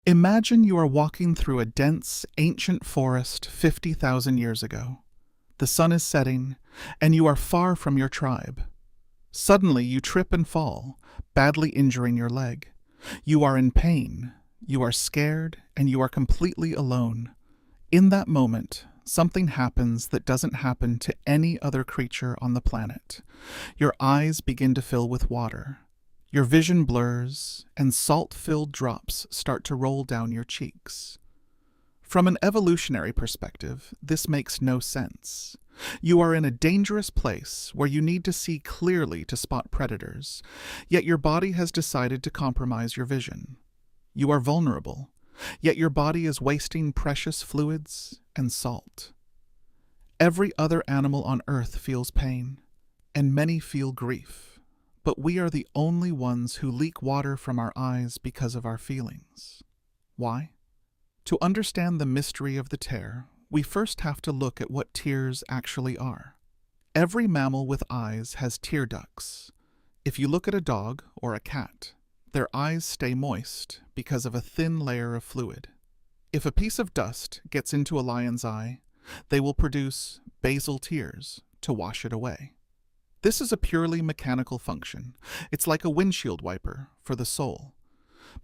Imagine you are walking through a dense, ancient forest 50,000 years ago. The sun is setting, and you are far from your tribe. Suddenly, you trip and fall, badly injuring your leg. You are in pain, you are scared, and you are completely alone. In that moment, something happens that doesn't happen to any other creature on the planet. Your eyes begin to fill with water. Your vision blurs, and salt-filled drops start to roll down your cheeks. From an evolutionary perspective, this makes no sense. You are in a dangerous place where you need to see clearly to spot predators, yet your body has decided to compromise your vision. You are vulnerable, yet your body is wasting precious fluids and salt. Every other animal on Earth feels pain, and many feel grief. But we are the only ones who leak water from our eyes because of our feelings. Why? To understand the mystery of the tear, we first have to look at what tears actually are. Every mammal with eyes has tear ducts. If you look at a dog or a cat, their eyes stay moist because of a thin layer of fluid. If a piece of dust gets into a lion's eye, they will produce basal tears to wash it away. This is a purely mechanical function. It's like a windshield wiper for the soul.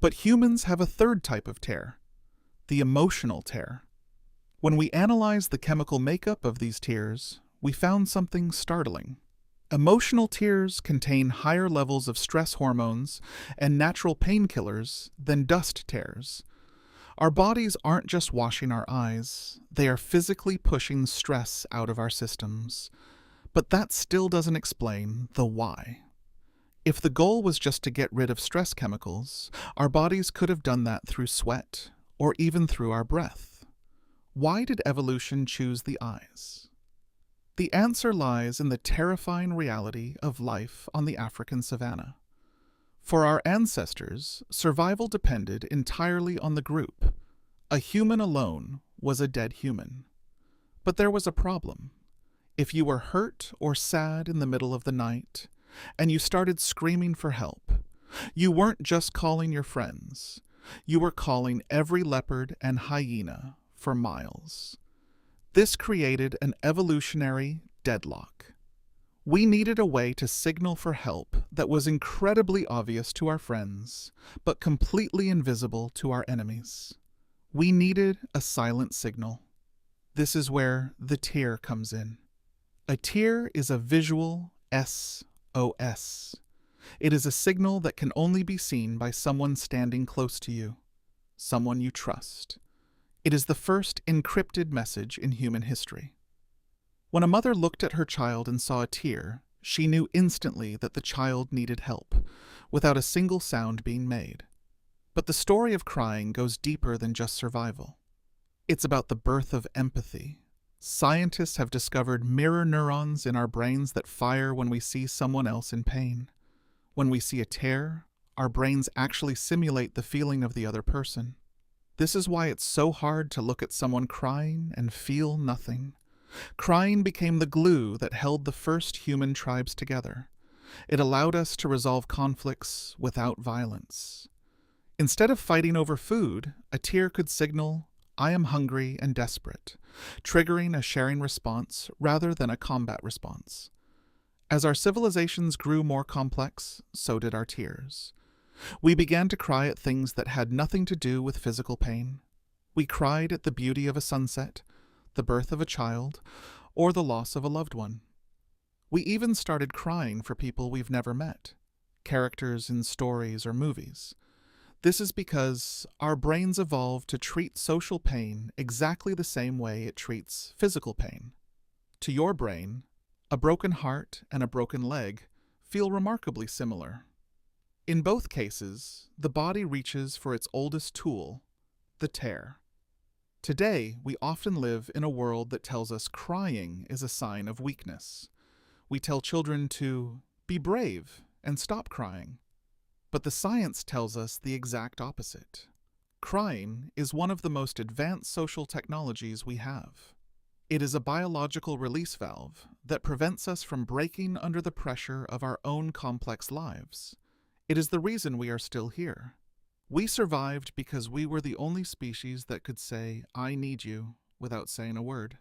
But humans have a third type of tear, the emotional tear. When we analyze the chemical makeup of these tears, we found something startling. Emotional tears contain higher levels of stress hormones and natural painkillers than dust tears. Our bodies aren't just washing our eyes, they are physically pushing stress out of our systems. But that still doesn't explain the why. If the goal was just to get rid of stress chemicals, our bodies could have done that through sweat or even through our breath. Why did evolution choose the eyes? The answer lies in the terrifying reality of life on the African Savanna. For our ancestors, survival depended entirely on the group. A human alone was a dead human. But there was a problem. If you were hurt or sad in the middle of the night, and you started screaming for help, you weren't just calling your friends. You were calling every leopard and hyena for miles. This created an evolutionary deadlock. We needed a way to signal for help that was incredibly obvious to our friends, but completely invisible to our enemies. We needed a silent signal. This is where the tear comes in. A tear is a visual SOS. It is a signal that can only be seen by someone standing close to you, someone you trust. It is the first encrypted message in human history. When a mother looked at her child and saw a tear, she knew instantly that the child needed help, without a single sound being made. But the story of crying goes deeper than just survival. It's about the birth of empathy. Scientists have discovered mirror neurons in our brains that fire when we see someone else in pain. When we see a tear, our brains actually simulate the feeling of the other person. This is why it's so hard to look at someone crying and feel nothing. Crying became the glue that held the first human tribes together. It allowed us to resolve conflicts without violence. Instead of fighting over food, a tear could signal, "I am hungry and desperate," triggering a sharing response rather than a combat response. As our civilizations grew more complex, so did our tears. We began to cry at things that had nothing to do with physical pain. We cried at the beauty of a sunset, the birth of a child, or the loss of a loved one. We even started crying for people we've never met, characters in stories or movies. This is because our brains evolved to treat social pain exactly the same way it treats physical pain. To your brain, a broken heart and a broken leg feel remarkably similar. In both cases, the body reaches for its oldest tool, the tear. Today, we often live in a world that tells us crying is a sign of weakness. We tell children to be brave and stop crying. But the science tells us the exact opposite. Crying is one of the most advanced social technologies we have. It is a biological release valve that prevents us from breaking under the pressure of our own complex lives. It is the reason we are still here. We survived because we were the only species that could say, "I need you," without saying a word.